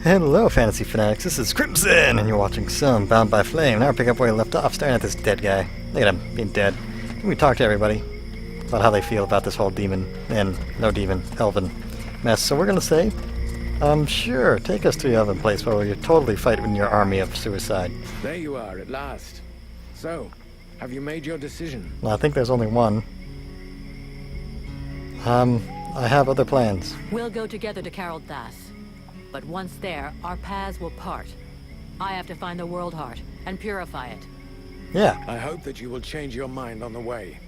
Hello, fantasy fanatics. This is Crimson, and you're watching some Bound by Flame. Now we're picking up where we left off, staring at this dead guy. Look at him, being dead. Can we talk to everybody about how they feel about this whole demon, and no demon, elven mess? So we're gonna say, sure, take us to the elven place where you're totally fighting your army of suicide. There you are, at last. So, have you made your decision? Well, I think there's only one. I have other plans. We'll go together to Carol Thas. But once there, our paths will part. I have to find the World Heart and purify it. Yeah. I hope that you will change your mind on the way.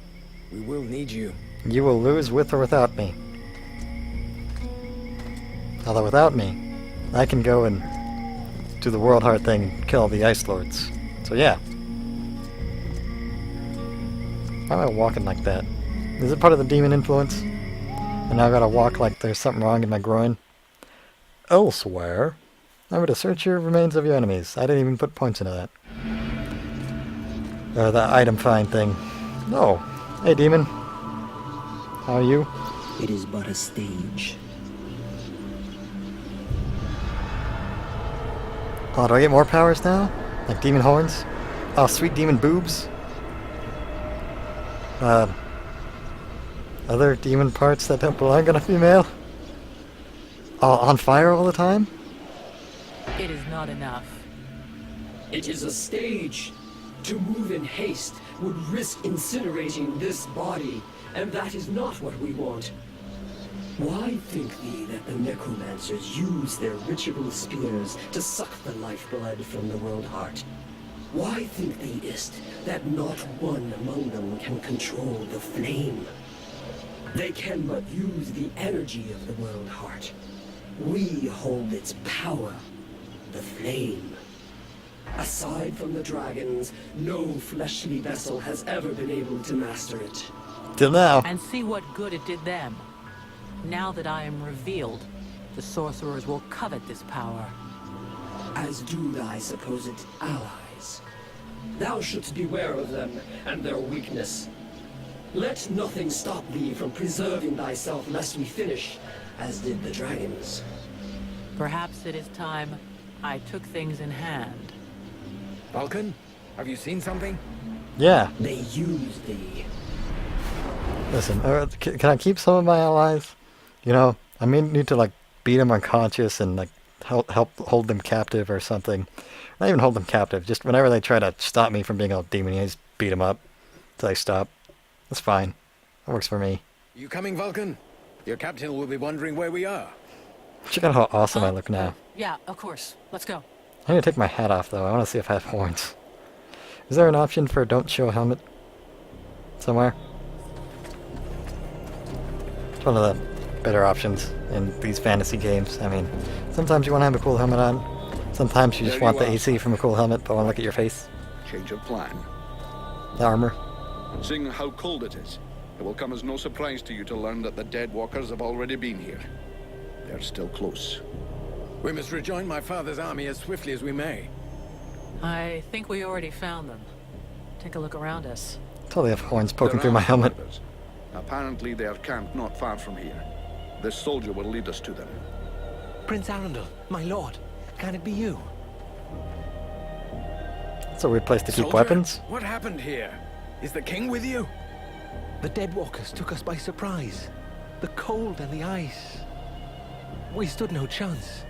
We will need you. You will lose with or without me. Although without me, I can go and do the World Heart thing and kill the Ice Lords. So yeah. Why am I walking like that? Is it part of the demon influence? And now I gotta walk like there's something wrong in my groin? Elsewhere, remember to search your remains of your enemies. I didn't even put points into that. Or the item find thing. No. Hey, demon. How are you? It is but a stage. Oh, do I get more powers now? Like demon horns? Oh, sweet demon boobs? Other demon parts that don't belong on a female? All on fire all the time? It is not enough. It is a stage. To move in haste would risk incinerating this body, and that is not what we want. Why think thee that the necromancers use their ritual spears to suck the lifeblood from the World Heart? Why think thee ist that not one among them can control the flame? They can but use the energy of the World Heart. We hold its power, the flame. Aside from the dragons, no fleshly vessel has ever been able to master it. Till now. And see what good it did them. Now that I am revealed, the sorcerers will covet this power. As do thy supposed allies. Thou shouldst beware of them and their weakness. Let nothing stop thee from preserving thyself lest we finish as did the dragons. Perhaps it is time I took things in hand. Vulcan, have you seen something? Yeah. They use thee. Listen, can I keep some of my allies? You know, I may need to like beat them unconscious and like help hold them captive or something. Not even hold them captive. Just whenever they try to stop me from being all demony, I just beat them up till they stop. That's fine. That works for me. You coming, Vulcan? Your captain will be wondering where we are. Check out how awesome I look now. Yeah, of course. Let's go. I need to take my hat off though. I want to see if I have horns. Is there an option for don't show helmet somewhere? It's one of the better options in these fantasy games. I mean, sometimes you want to have a cool helmet on. Sometimes you just want the AC from a cool helmet, but want to look at your face. Change of plan. The armor. Seeing how cold it is, it will come as no surprise to you to learn that the dead walkers have already been here. They're still close. We must rejoin my father's army as swiftly as we may. I think we already found them. Take a look around us. Totally have horns poking There through are my helmet. others. Apparently they are camped not far from here. This soldier will lead us to them. Prince Arundel, my lord, can it be you? It's a weird place to keep Soldier, weapons. what happened here? Is the king with you? The Deadwalkers took us by surprise. The cold and the ice. We stood no chance.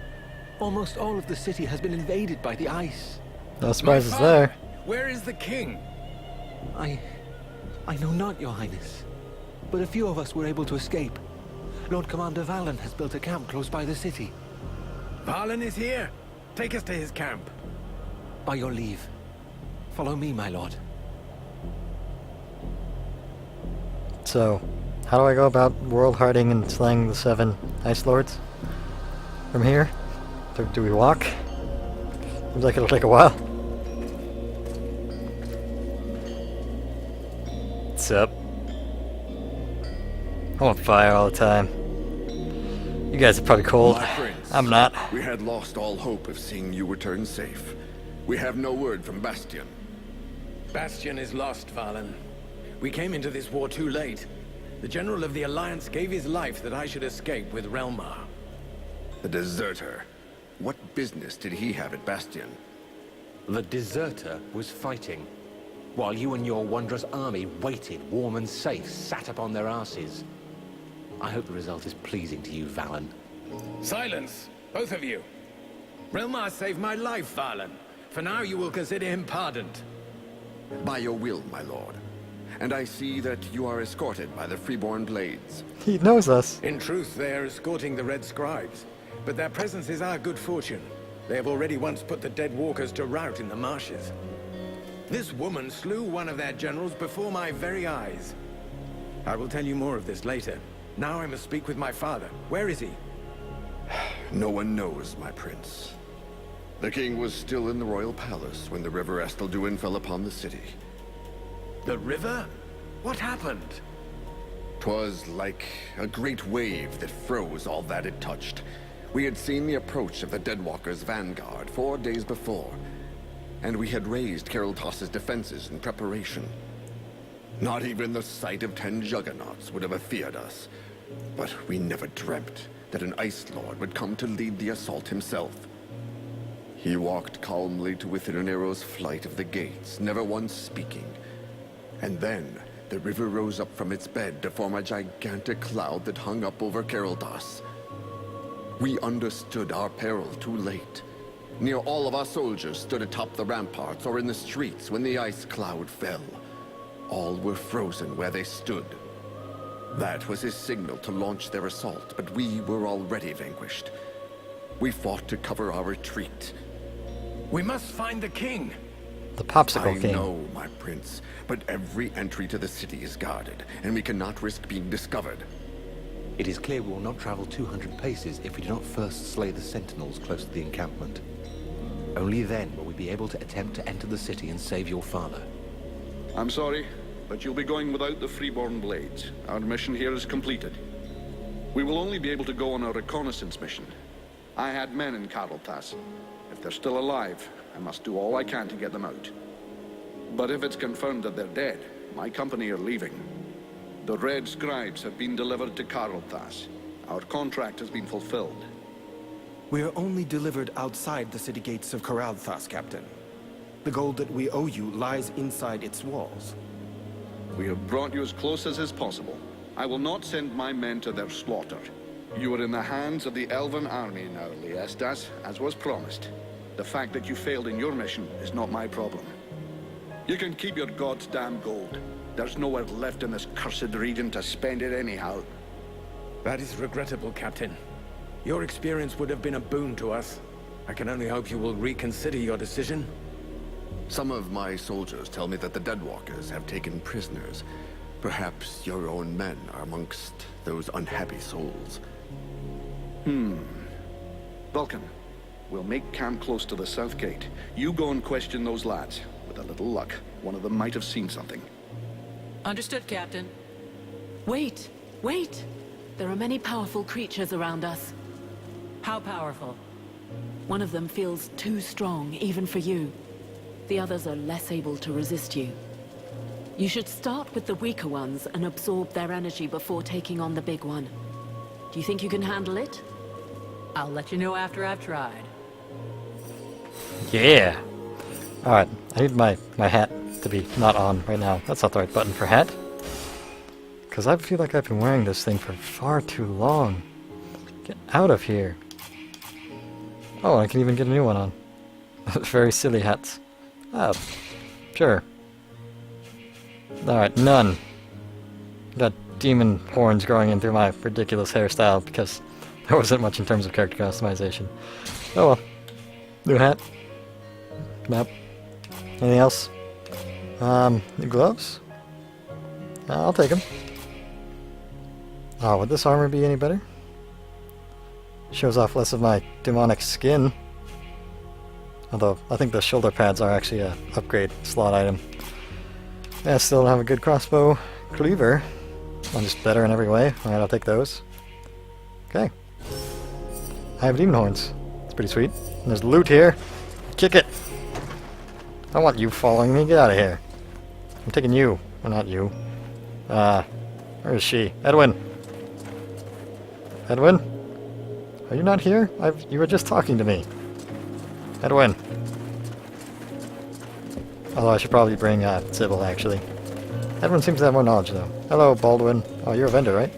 Almost all of the city has been invaded by the ice. No My surprises father, there. Where is the king? I know not, your highness. But a few of us were able to escape. Lord Commander Valen has built a camp close by the city. Valen is here. Take us to his camp. By your leave. Follow me, my lord. So, how do I go about world hearting and slaying the 7 Ice Lords? From here? Do we walk? Seems like it'll take a while. What's up? I'm on fire all the time. You guys are probably cold. My prince, I'm not. We had lost all hope of seeing you return safe. We have no word from Bastion. Bastion is lost, Valen. We came into this war too late. The General of the Alliance gave his life that I should escape with Relmar. A deserter. What business did he have at Bastion? The deserter was fighting, while you and your wondrous army waited, warm and safe, sat upon their asses. I hope the result is pleasing to you, Valen. Silence, both of you. Relmar saved my life, Valen. For now, you will consider him pardoned. By your will, my lord. And I see that you are escorted by the Freeborn Blades. He knows us. In truth, they are escorting the Red Scribes. But their presence is our good fortune. They have already once put the Dead Walkers to rout in the marshes. This woman slew one of their generals before my very eyes. I will tell you more of this later. Now I must speak with my father. Where is he? No one knows, my prince. The king was still in the royal palace when the river Estelduin fell upon the city. The river? What happened? 'Twas like a great wave that froze all that it touched. We had seen the approach of the Deadwalkers' vanguard 4 days before, and we had raised Caroltas's defenses in preparation. Not even the sight of 10 juggernauts would have feared us, but we never dreamt that an Ice Lord would come to lead the assault himself. He walked calmly to within an arrow's flight of the gates, never once speaking. And then, the river rose up from its bed to form a gigantic cloud that hung up over Caroltas. We understood our peril too late. Near all of our soldiers stood atop the ramparts or in the streets when the ice cloud fell. All were frozen where they stood. That was his signal to launch their assault, but we were already vanquished. We fought to cover our retreat. We must find the king. The Popsicle I King. know, my prince, but every entry to the city is guarded, and we cannot risk being discovered. It is clear we will not travel 200 paces if we do not first slay the sentinels close to the encampment. Only then will we be able to attempt to enter the city and save your father. I'm sorry, but you'll be going without the Freeborn Blades. Our mission here is completed. We will only be able to go on a reconnaissance mission. I had men in Caroltas. If they're still alive, I must do all I can to get them out. But if it's confirmed that they're dead, my company are leaving. The Red Scribes have been delivered to Caroltas. Our contract has been fulfilled. We are only delivered outside the city gates of Caralthas, Captain. The gold that we owe you lies inside its walls. We have brought you as close as is possible. I will not send my men to their slaughter. You are in the hands of the Elven army now, Liestas, as was promised. The fact that you failed in your mission is not my problem. You can keep your goddamn gold. There's nowhere left in this cursed region to spend it anyhow. That is regrettable, Captain. Your experience would have been a boon to us. I can only hope you will reconsider your decision. Some of my soldiers tell me that the Deadwalkers have taken prisoners. Perhaps your own men are amongst those unhappy souls. Vulcan, we'll make camp close to the south gate. You go and question those lads. With a little luck, one of them might have seen something. Understood, Captain. Wait! Wait! There are many powerful creatures around us. How powerful? One of them feels too strong, even for you. The others are less able to resist you. You should start with the weaker ones and absorb their energy before taking on the big one. Do you think you can handle it? I'll let you know after I've tried. Yeah. Alright, I need my hat to be not on right now. That's not the right button for hat. Because I feel like I've been wearing this thing for far too long. Get out of here. Oh, I can even get a new one on. Very silly hats. Oh, sure. Alright, none. Got demon horns growing in through my ridiculous hairstyle because there wasn't much in terms of character customization. Oh well. New hat. Map. Anything else? New gloves? I'll take them. Oh, would this armor be any better? Shows off less of my demonic skin. Although, I think the shoulder pads are actually a upgrade slot item. Yeah, I still don't have a good crossbow cleaver. I'm just better in every way. Alright, I'll take those. Okay. I have demon horns. It's pretty sweet. And there's loot here. Kick it! I don't want you following me. Get out of here. I'm taking you. Well, not you. Where is she? Edwin! Edwin? Are you not here? You were just talking to me. Edwin. Although I should probably bring Sybil, actually. Edwin seems to have more knowledge, though. Hello, Baldwin. Oh, you're a vendor, right?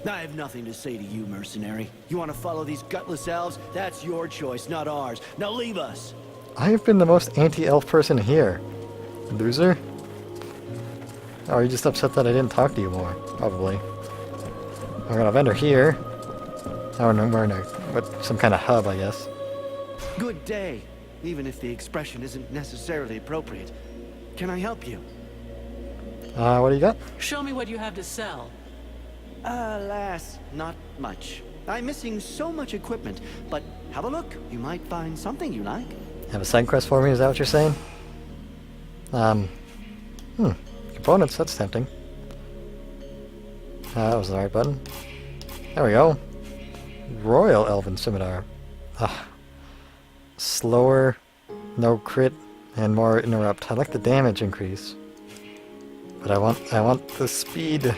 I have nothing to say to you, mercenary. You want to follow these gutless elves? That's your choice, not ours. Now leave us! I have been the most anti-elf person here. Loser? Oh, are you just upset that I didn't talk to you more? Probably. I got a vendor here. Oh, no, we're in some kind of hub, I guess. Good day, even if the expression isn't necessarily appropriate. Can I help you? What do you got? Show me what you have to sell. Alas, not much. I'm missing so much equipment, but have a look. You might find something you like. Have a side quest for me, is that what you're saying? Components, that's tempting. That was the right button. There we go. Royal Elven Scimitar. Slower, no crit, and more interrupt. I like the damage increase. But I want the speed.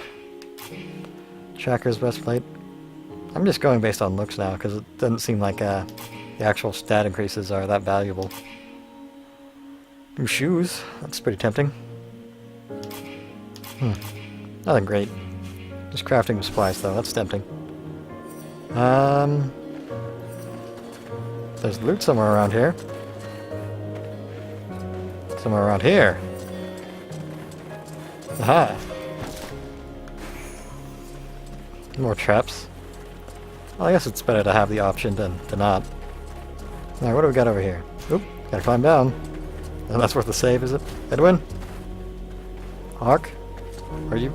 Tracker's breastplate. I'm just going based on looks now, because it doesn't seem like the actual stat increases are that valuable. New shoes. That's pretty tempting. Nothing great. Just crafting supplies, though. That's tempting. There's loot somewhere around here. Somewhere around here. Aha! More traps. Well, I guess it's better to have the option than to not. Alright, what do we got over here? Oop, gotta climb down. And that's worth the save, is it? Edwin? Hawk? Are you...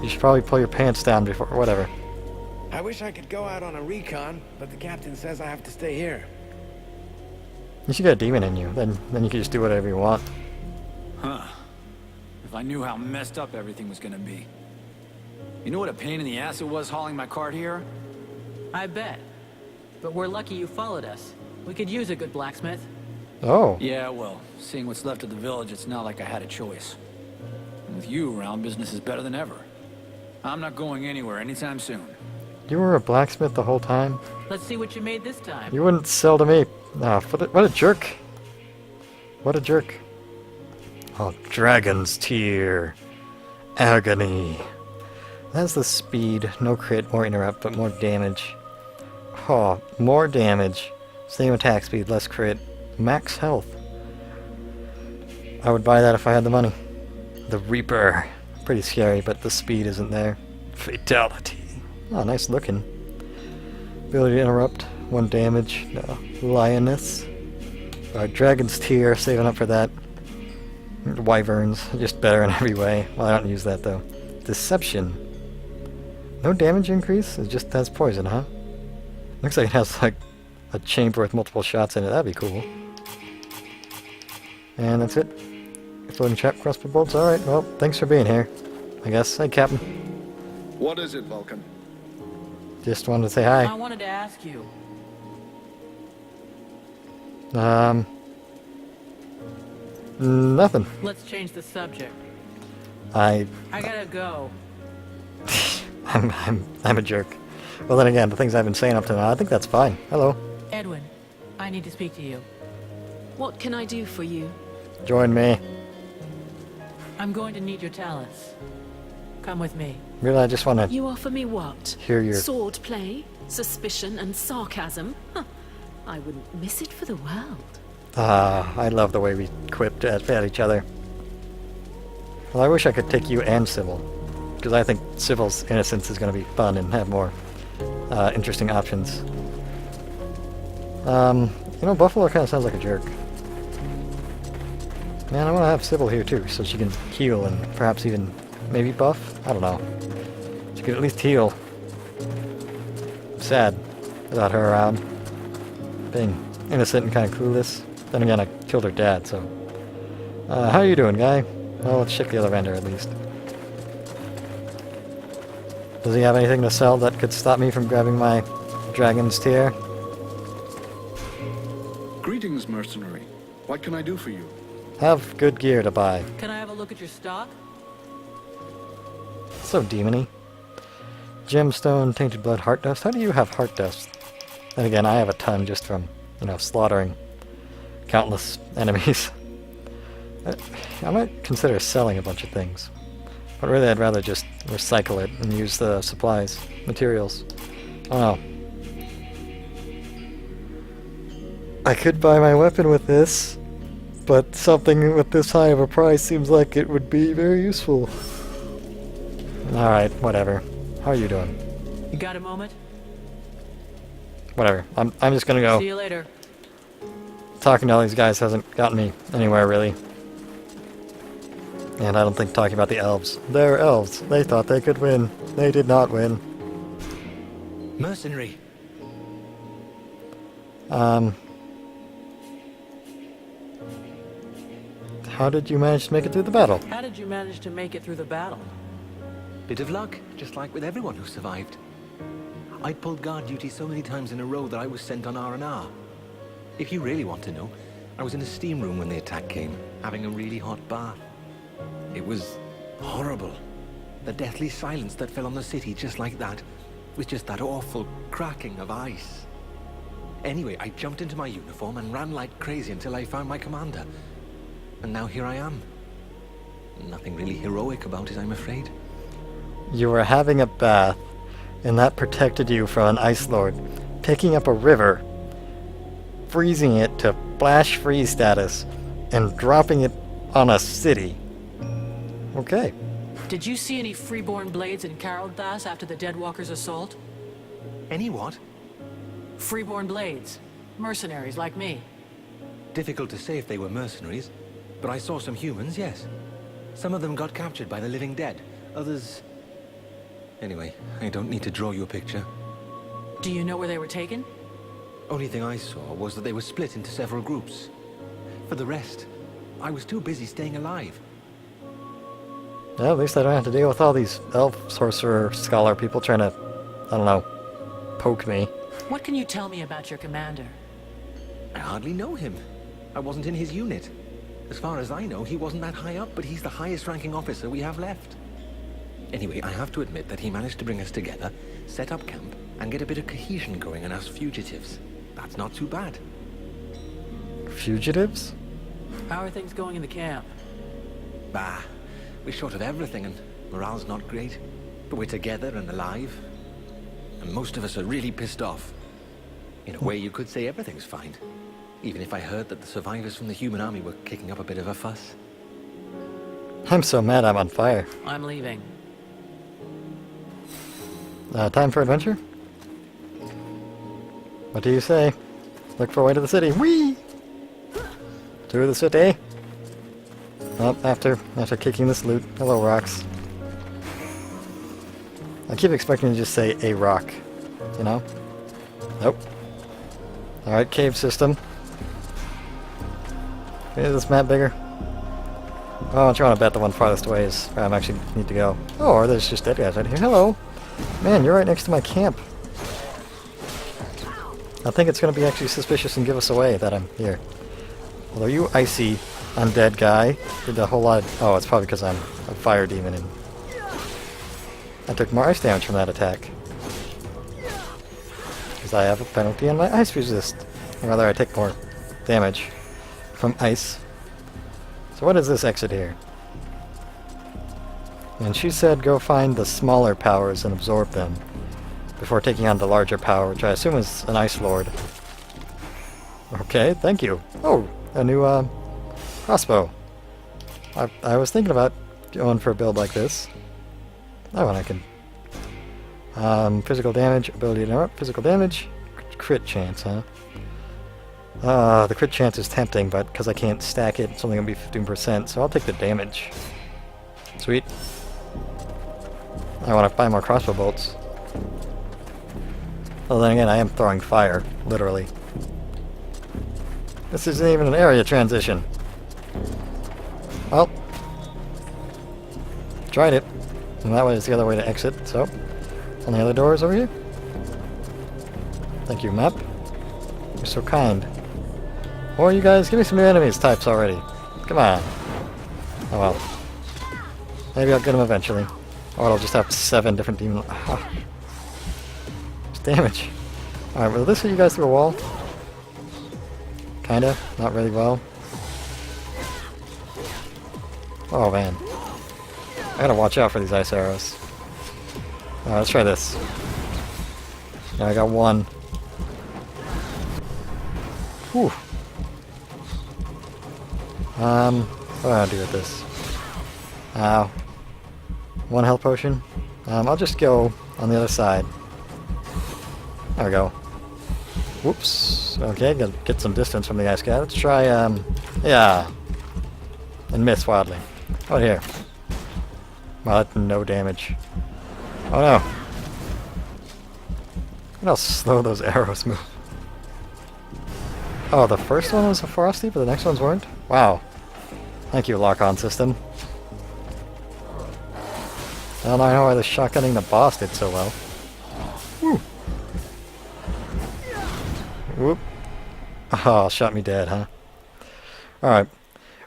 You should probably pull your pants down before... whatever. I wish I could go out on a recon, but the captain says I have to stay here. You should get a demon in you. Then you can just do whatever you want. Huh. If I knew how messed up everything was gonna be. You know what a pain in the ass it was hauling my cart here? I bet. But we're lucky you followed us. We could use a good blacksmith. Oh. Yeah, well, seeing what's left of the village, it's not like I had a choice. And with you around, business is better than ever. I'm not going anywhere anytime soon. You were a blacksmith the whole time? Let's see what you made this time. You wouldn't sell to me. Ah, what a jerk. What a jerk. Oh, Dragon's Tear. Agony. That's the speed. No crit, more interrupt, but more damage. Oh, more damage. Same attack speed, less crit. Max health. I would buy that if I had the money. The Reaper. Pretty scary, but the speed isn't there. Fatality. Oh, nice looking. Ability to interrupt. 1 damage. No. Lioness. Dragon's Tear. Saving up for that. Wyverns. Just better in every way. Well, I don't use that, though. Deception. No damage increase? It just has poison, huh? Looks like it has, like, a chamber with multiple shots in it. That'd be cool. And that's it. Floating trap crossbow bolts. Alright, well, thanks for being here. I guess. Hey, Captain. What is it, Vulcan? Just wanted to say hi. I wanted to ask you. Nothing. Let's change the subject. I gotta go. I'm a jerk. Well, then again, the things I've been saying up to now, I think that's fine. Hello. Edwin, I need to speak to you. What can I do for you? Join me. I'm going to need your talents. Come with me. Really, I just want to You offer me what? hear your... Sword play? Suspicion and sarcasm? Huh. I wouldn't miss it for the world. I love the way we quipped at each other. Well, I wish I could take you and Sybil. Because I think Sybil's innocence is going to be fun and have more interesting options. You know, Buffalo kind of sounds like a jerk. Man, I want to have Sybil here too, so she can heal and perhaps even maybe buff? I don't know. She could at least heal. I'm sad without her around. Being innocent and kind of clueless. Then again, I killed her dad, so... how you doing, guy? Well, let's check the other vendor at least. Does he have anything to sell that could stop me from grabbing my Dragon's Tear? Greetings, mercenary. What can I do for you? Have good gear to buy. Can I have a look at your stock? So demony. Gemstone, Tainted Blood, Heart Dust. How do you have Heart Dust? And again, I have a ton just from, you know, slaughtering countless enemies. I might consider selling a bunch of things. But really, I'd rather just recycle it and use the supplies, materials. I don't know. I could buy my weapon with this, but something with this high of a price seems like it would be very useful. Alright, whatever. How are you doing? You got a moment? Whatever. I'm just gonna go. See you later. Talking to all these guys hasn't gotten me anywhere, really. And I don't think talking about the elves. They're elves. They thought they could win. They did not win. Mercenary. How did you manage to make it through the battle? How did you manage to make it through the battle? Bit of luck, just like with everyone who survived. I'd pulled guard duty so many times in a row that I was sent on R&R. If you really want to know, I was in a steam room when the attack came, having a really hot bath. It was horrible. The deathly silence that fell on the city just like that, with just that awful cracking of ice. Anyway, I jumped into my uniform and ran like crazy until I found my commander. And now here I am. Nothing really heroic about it, I'm afraid. You were having a bath, and that protected you from an ice lord picking up a river, freezing it to flash freeze status, and dropping it on a city. Okay. Did you see any freeborn blades in Carolthas after the Deadwalkers' assault? Any what? Freeborn blades. Mercenaries like me. Difficult to say if they were mercenaries, but I saw some humans, yes. Some of them got captured by the living dead. Others... Anyway, I don't need to draw you a picture. Do you know where they were taken? Only thing I saw was that they were split into several groups. For the rest, I was too busy staying alive. Yeah, at least I don't have to deal with all these elf, sorcerer, scholar people trying to, I don't know, poke me. What can you tell me about your commander? I hardly know him. I wasn't in his unit. As far as I know, he wasn't that high up, but he's the highest-ranking officer we have left. Anyway, I have to admit that he managed to bring us together, set up camp, and get a bit of cohesion going in us fugitives. That's not too bad. Fugitives? How are things going in the camp? Bah, we're short of everything, and morale's not great. But we're together and alive. And most of us are really pissed off. In a way, you could say everything's fine. Even if I heard that the survivors from the human army were kicking up a bit of a fuss. I'm so mad I'm on fire. I'm leaving. Time for adventure? What do you say? Look for a way to the city. Whee! To the city. Well, after kicking this loot. Hello, rocks. I keep expecting to just say a rock. You know? Nope. Alright, cave system. Is this map bigger? Oh, I'm trying to bet the one farthest away is where I actually need to go. Oh, or there's just dead guys right here. Hello! Man, you're right next to my camp. I think it's going to be actually suspicious and give us away that I'm here. Although you icy undead guy did a whole lot of... Oh, it's probably because I'm a fire demon and I took more ice damage from that attack. Because I have a penalty on my ice resist. Or rather, I take more damage from ice. So what is this exit here? And she said go find the smaller powers and absorb them before taking on the larger power, which I assume is an Ice Lord. Okay, thank you. Oh, a new crossbow. I was thinking about going for a build like this. Oh, and I can... physical damage, ability to interrupt, physical damage, crit chance, huh? The crit chance is tempting, but because I can't stack it, it's only going to be 15%, so I'll take the damage. Sweet. I want to buy more crossbow bolts. Well, then again, I am throwing fire, literally. This isn't even an area transition. Well, tried it. And that way is the other way to exit, so... On the other doors over here? Thank you, map. You're so kind. Or you guys, give me some new enemies types already. Come on. Oh well. Maybe I'll get them eventually. Or I'll just have 7 different demon... Oh. Damage. Alright, will this hit you guys through a wall? Kinda, not really well. Oh man. I gotta watch out for these ice arrows. Alright, let's try this. Yeah, I got one. Whew. What do I do with this? Ow. One health potion. I'll just go on the other side. There we go. Whoops. Okay, gotta get some distance from the ice guy. Let's try, yeah. And miss wildly. How about here? Well, that's no damage. Oh no. Look how slow those arrows move. Oh, the first one was a frosty, but the next ones weren't? Wow. Thank you, lock-on system. I don't know why the shotgunning the boss did so well. Woo. Whoop. Oh, shot me dead, huh? Alright.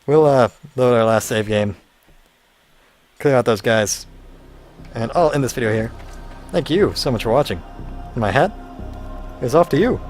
We'll load our last save game. Clear out those guys. And I'll end this video here. Thank you so much for watching. And my hat is off to you.